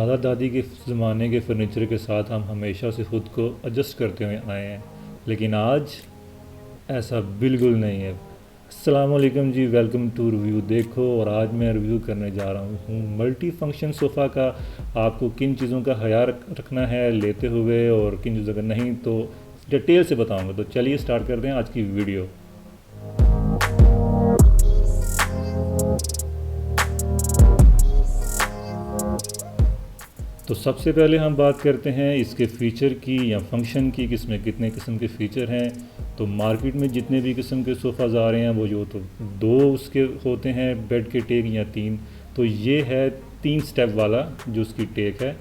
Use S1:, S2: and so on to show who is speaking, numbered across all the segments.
S1: दादा दादी के ज़माने के फ़र्नीचर के साथ हम हमेशा से ख़ुद को एडजस्ट करते हुए आए हैं, लेकिन आज ऐसा बिल्कुल नहीं है। अस्सलाम वालेकुम जी, वेलकम टू रिव्यू देखो। और आज मैं रिव्यू करने जा रहा हूँ मल्टी फंक्शन सोफ़ा का। आपको किन चीज़ों का ख्याल रखना है लेते हुए और किन चीज़ों का नहीं, तो डिटेल से बताऊँगा। तो चलिए स्टार्ट करते हैं आज की वीडियो। तो सबसे पहले हम बात करते हैं इसके फ़ीचर की या फंक्शन की, किसमें कितने किस्म के फ़ीचर हैं। तो मार्केट में जितने भी किस्म के सोफ़ाज़ आ रहे हैं वो जो तो दो उसके होते हैं बेड के टेक या तीन। तो ये है 3 स्टेप वाला जो उसकी टेक है।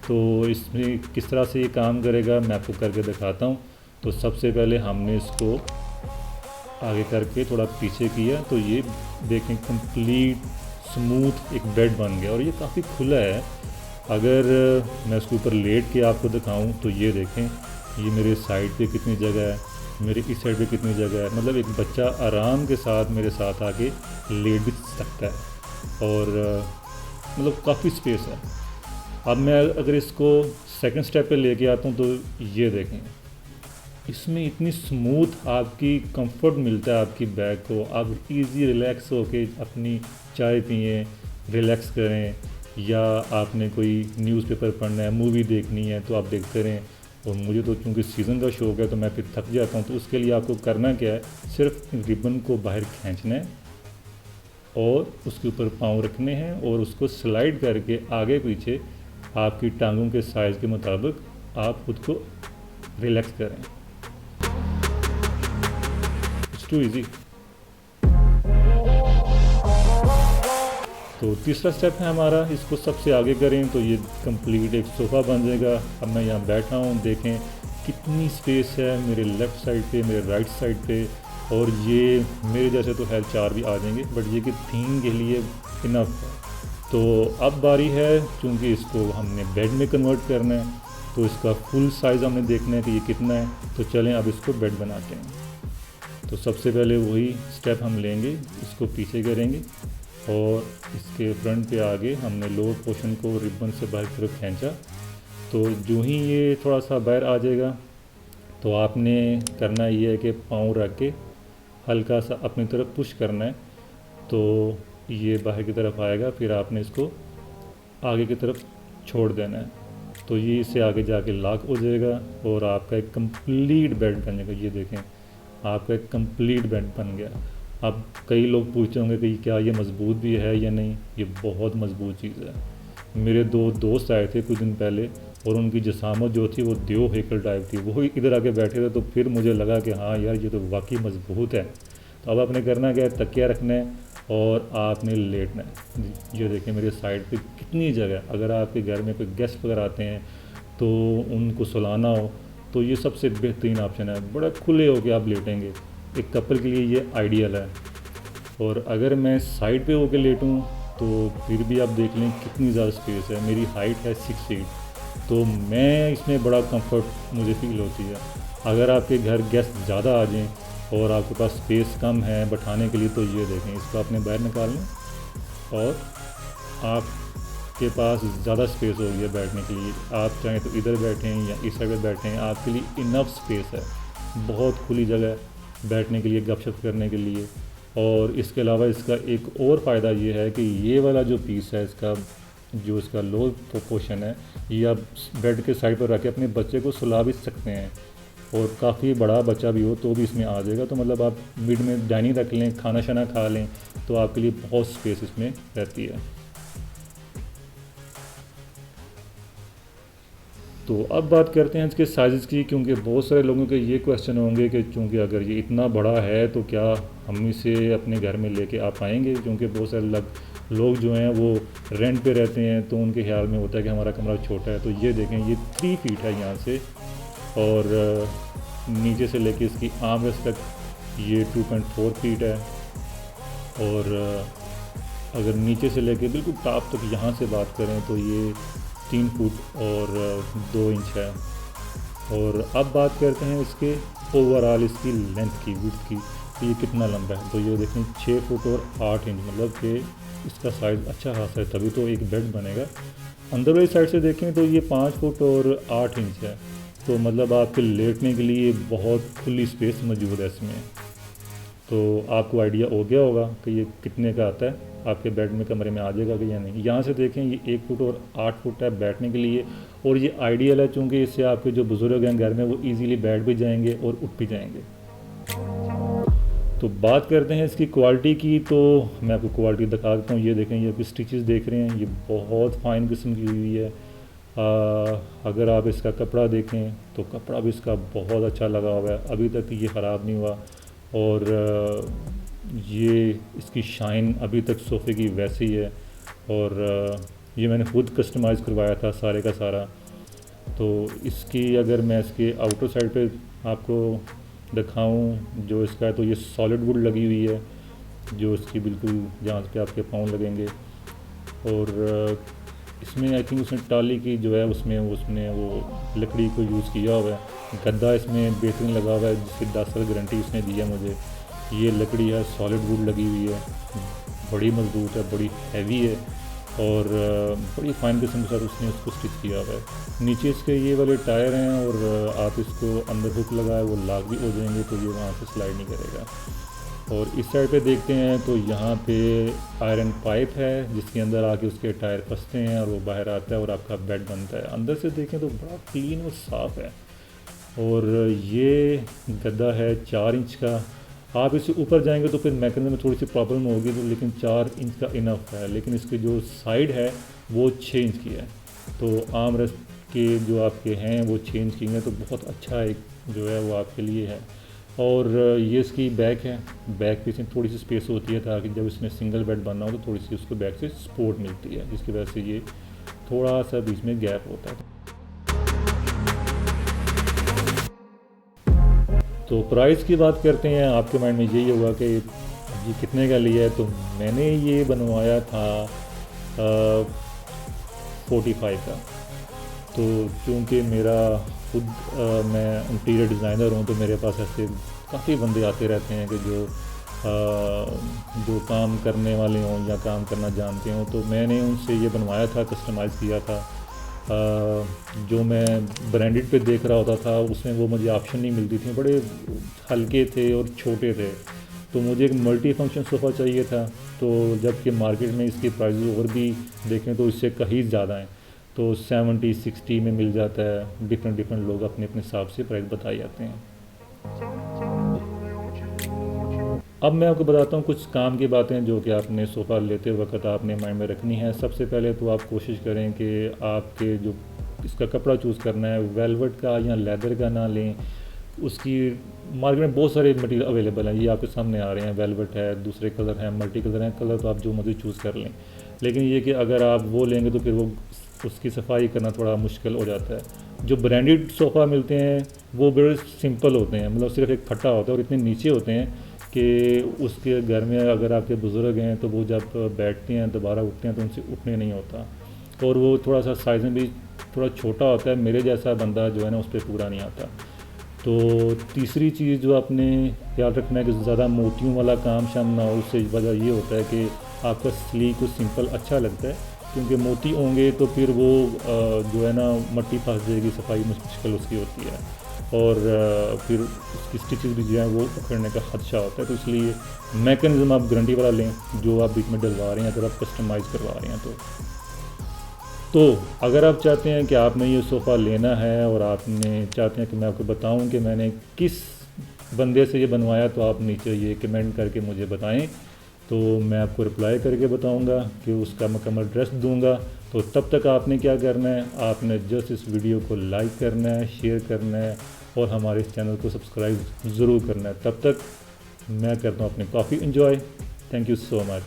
S1: तो इसमें किस तरह से ये काम करेगा मैं आपको करके दिखाता हूँ। तो सबसे पहले हमने इसको आगे करके थोड़ा पीछे किया तो ये देखें कंप्लीट स्मूथ एक बेड बन गया और ये काफ़ी खुला है। अगर मैं उसके ऊपर लेट के आपको दिखाऊं तो ये देखें, ये मेरे साइड पे कितनी जगह है, मेरे इस साइड पे कितनी जगह है। मतलब एक बच्चा आराम के साथ मेरे साथ आके लेट भी सकता है और मतलब काफ़ी स्पेस है। अब मैं अगर इसको सेकंड स्टेप पे लेके आता हूँ तो ये देखें, इसमें इतनी स्मूथ आपकी कंफर्ट मिलता है आपकी बैग को। आप इजी रिलैक्स होके अपनी चाय पिए, रिलैक्स करें, या आपने कोई न्यूज़पेपर पढ़ना है, मूवी देखनी है तो आप देखते रहें। और मुझे तो क्योंकि सीज़न का शौक़ है तो मैं फिर थक जाता हूँ। तो उसके लिए आपको करना क्या है, सिर्फ रिबन को बाहर खींचना है और उसके ऊपर पाँव रखने हैं और उसको स्लाइड करके आगे पीछे आपकी टांगों के साइज़ के मुताबिक आप खुद को रिलैक्स करें। It's too easy. तो तीसरा स्टेप है हमारा, इसको सबसे आगे करें तो ये कंप्लीट एक सोफ़ा बन जाएगा। अब मैं यहाँ बैठा हूँ, देखें कितनी स्पेस है मेरे लेफ़्ट साइड पे, मेरे राइट साइड पे। और ये मेरे जैसे तो खैर 4 भी आ जाएंगे, बट ये कि 3 के लिए इनफ है। तो अब बारी है, चूँकि इसको हमने बेड में कन्वर्ट करना है तो इसका फुल साइज़ हमने देखना है कि ये कितना है। तो चलें अब इसको बेड बनाते हैं। तो सबसे पहले वही स्टेप हम लेंगे, इसको पीछे करेंगे और इसके फ्रंट पे आगे हमने लोअर पोर्शन को रिबन से बाहर की तरफ खींचा। तो जो ही ये थोड़ा सा बाहर आ जाएगा तो आपने करना ये है कि पाँव रख के हल्का सा अपनी तरफ पुश करना है तो ये बाहर की तरफ आएगा। फिर आपने इसको आगे की तरफ छोड़ देना है तो ये इससे आगे जाके लॉक हो जाएगा और आपका एक कंप्लीट बेड बन जाएगा। ये देखें, आपका एक कंप्लीट बेड बन गया। अब कई लोग पूछते होंगे कि क्या ये मज़बूत भी है या नहीं। ये बहुत मज़बूत चीज़ है। मेरे 2 दोस्त आए थे कुछ दिन पहले और उनकी जसामत जो थी वो देव हेकल टाइप थी। वो इधर आके बैठे थे तो फिर मुझे लगा कि हाँ यार ये तो वाकई मज़बूत है। तो अब आपने करना क्या है, तकिया रखना है और आपने लेटना है। ये देखें मेरे साइड पे कितनी जगह। अगर आपके घर में कोई गेस्ट वगैरह आते हैं तो उनको सुलाना हो तो ये सबसे बेहतरीन ऑप्शन है। बड़ा खुले हो के आप लेटेंगे, एक कपल के लिए ये आइडियल है। और अगर मैं साइड पे होकर लेटूं तो फिर भी आप देख लें कितनी ज़्यादा स्पेस है। मेरी हाइट है 6 फीट, तो मैं इसमें बड़ा कंफर्ट मुझे फील होती है। अगर आपके घर गेस्ट ज़्यादा आ जाएं और आपके पास स्पेस कम है बैठाने के लिए तो ये देखें, इसको आपने बाहर निकाल लें और आपके पास ज़्यादा स्पेस हो गया बैठने के लिए। आप चाहें तो इधर बैठें या इस साइड पर बैठें, आपके लिए इनफ स्पेस है। बहुत खुली जगह है बैठने के लिए, गपशप करने के लिए। और इसके अलावा इसका एक और फ़ायदा ये है कि ये वाला जो पीस है इसका, जो इसका लोअर पोर्शन है, ये आप बेड के साइड पर रख के अपने बच्चे को सुला भी सकते हैं। और काफ़ी बड़ा बच्चा भी हो तो भी इसमें आ जाएगा। तो मतलब आप मिड में डाइनिंग रख लें, खाना शाना खा लें तो आपके लिए बहुत स्पेस इसमें रहती है। तो अब बात करते हैं इसके साइज़ की, क्योंकि बहुत सारे लोगों के ये क्वेश्चन होंगे कि चूँकि अगर ये इतना बड़ा है तो क्या हम इसे अपने घर में लेके आ पाएंगे। क्योंकि बहुत सारे लोग जो हैं वो रेंट पे रहते हैं तो उनके ख्याल में होता है कि हमारा कमरा छोटा है। तो ये देखें, ये 3 फीट है यहाँ से और नीचे से लेके इसकी आर्म रेस्ट तक ये 2.4 फीट है। और अगर नीचे से लेके बिल्कुल टॉप तक यहाँ से बात करें तो ये 3 फुट और 2 इंच है। और अब बात करते हैं इसके ओवरऑल इसकी लेंथ की, विड्थ की, तो ये कितना लंबा है। तो ये देखें 6 फुट और 8 इंच, मतलब कि इसका साइज़ अच्छा खासा है, तभी तो एक बेड बनेगा। अंदर वाली साइड से देखें तो ये 5 फुट और 8 इंच है, तो मतलब आपके लेटने के लिए बहुत खुली स्पेस मौजूद है इसमें। तो आपको आइडिया हो गया होगा कि ये कितने का आता है, आपके बेड में कमरे में आ जाएगा कि या नहीं। यहाँ से देखें ये 1 फुट और 8 फुट है बैठने के लिए, और ये आइडियल है चूँकि इससे आपके जो बुज़ुर्ग हैं घर में वो ईज़िली बैठ भी जाएंगे और उठ भी जाएंगे। तो बात करते हैं इसकी क्वालिटी की, तो मैं आपको क्वालिटी दिखा देता हूँ। ये देखें, ये आपकी स्टिचेस देख रहे हैं, ये बहुत फ़ाइन किस्म की हुई है। अगर आप इसका कपड़ा देखें तो कपड़ा भी इसका बहुत अच्छा लगा हुआ है, अभी तक ये ख़राब नहीं हुआ। और ये इसकी शाइन अभी तक सोफ़े की वैसी है, और ये मैंने खुद कस्टमाइज़ करवाया था सारे का सारा। तो इसकी अगर मैं इसके आउटर साइड पे आपको दिखाऊं जो इसका है, तो ये सॉलिड वुड लगी हुई है, जो इसकी बिल्कुल जहाँ पे आपके पाँव लगेंगे। और इसमें आई थिंक उसने टाली की जो है उसमें वो लकड़ी को यूज़ किया हुआ है। गद्दा इसमें बेहतरीन लगा हुआ है जिसकी 10 साल गारंटी उसने दी है मुझे। ये लकड़ी है, सॉलिड वुड लगी हुई है, बड़ी मजबूत है, बड़ी हैवी है, और बड़ी फाइन किस्म के साथ उसने उसको स्टिच किया हुआ है। नीचे इसके ये वाले टायर हैं, और आप इसको अंदर हुक लगाए वो लॉक भी हो जाएंगे, तो ये वहाँ से स्लाइड नहीं करेगा। और इस साइड पे देखते हैं तो यहाँ पे आयरन पाइप है जिसके अंदर आके उसके टायर फंसते हैं और वो बाहर आता है और आपका बेड बनता है। अंदर से देखें तो बड़ा क्लीन और साफ़ है। और ये गद्दा है 4 इंच का। आप इससे ऊपर जाएंगे तो फिर मैकेनिज्म में थोड़ी सी प्रॉब्लम होगी, तो लेकिन 4 इंच का इनफ है। लेकिन इसकी जो साइड है वो 6 इंच की है, तो आर्म रेस्ट के जो आपके हैं वो 6 इंच की हैं, तो बहुत अच्छा एक जो है वो आपके लिए है। और ये इसकी बैक है, बैक पे इसमें थोड़ी सी स्पेस होती है ताकि जब इसमें सिंगल बेड बनना हो तो थोड़ी सी उसको बैक से सपोर्ट मिलती है, जिसकी वजह से ये थोड़ा सा बीच में गैप होता है। तो प्राइस की बात करते हैं, आपके माइंड में यही होगा कि ये कितने का लिया है। तो मैंने ये बनवाया था 45 का। तो चूँकि मेरा खुद मैं इंटीरियर डिज़ाइनर हूँ, तो मेरे पास ऐसे काफ़ी बंदे आते रहते हैं कि जो काम करने वाले हों या काम करना जानते हों। तो मैंने उनसे ये बनवाया था, कस्टमाइज़ किया था। जो मैं ब्रांडेड पे देख रहा होता था उसमें वो मुझे ऑप्शन नहीं मिलती थी, बड़े हल्के थे और छोटे थे। तो मुझे एक मल्टी फंक्शन सोफ़ा चाहिए था, तो जबकि मार्केट में इसकी प्राइस और भी देखें तो इससे कहीं ज़्यादा हैं, तो 70-60 में मिल जाता है। डिफरेंट लोग अपने अपने हिसाब से प्राइस बताए जाते हैं। अब मैं आपको बताता हूँ कुछ काम की बातें जो कि आपने सोफ़ा लेते वक्त आपने माइंड में रखनी है। सबसे पहले तो आप कोशिश करें कि आपके जो इसका कपड़ा चूज़ करना है वेलवेट का या लेदर का ना लें। उसकी मार्केट में बहुत सारे मटेरियल अवेलेबल हैं, ये आपके सामने आ रहे हैं। वेलवेट है, दूसरे कलर हैं, मल्टी कलर हैं, कलर तो आप जो मर्ज़ी चूज़ कर लें। लेकिन ये कि अगर आप वो लेंगे तो फिर वो उसकी सफाई करना थोड़ा मुश्किल हो जाता है। जो ब्रांडेड सोफ़ा मिलते हैं वो बड़े सिंपल होते हैं, मतलब सिर्फ एक फट्टा होता है और इतने नीचे होते हैं कि उसके घर में अगर आपके बुज़ुर्ग हैं तो वो जब बैठते हैं दोबारा उठते हैं तो उनसे उठने नहीं होता, और वो थोड़ा सा साइज़ में भी थोड़ा छोटा होता है। मेरे जैसा बंदा जो है ना उस पर पूरा नहीं आता। तो तीसरी चीज़ जो आपने ख्याल रखना है कि ज़्यादा मोतियों वाला काम शाम ना हो। उससे वजह ये होता है कि आपका स्लीक और सिंपल अच्छा लगता है, क्योंकि मोती होंगे तो फिर वो जो है ना मट्टी फंस जाएगी, सफाई मुश्किल उसकी होती है, और फिर उसकी स्टिचेस भी जो है वो उखड़ने का खदशा होता है। तो इसलिए मैकेनिज़्म आप गारंटी वाला लें जो आप बीच में डलवा रहे हैं, अगर आप कस्टमाइज़ करवा रहे हैं तो अगर आप चाहते हैं कि आपने ये सोफ़ा लेना है और आपने चाहते हैं कि मैं आपको बताऊं कि मैंने किस बंदे से ये बनवाया, तो आप नीचे ये कमेंट करके मुझे बताएं, तो मैं आपको रिप्लाई करके बताऊंगा कि उसका मुकम्मल एड्रेस दूंगा। तो तब तक आपने क्या करना है, आपने जस्ट इस वीडियो को लाइक करना है, शेयर करना है और हमारे इस चैनल को सब्सक्राइब ज़रूर करना है। तब तक मैं करता हूँ अपनी coffee enjoy. Thank you so much.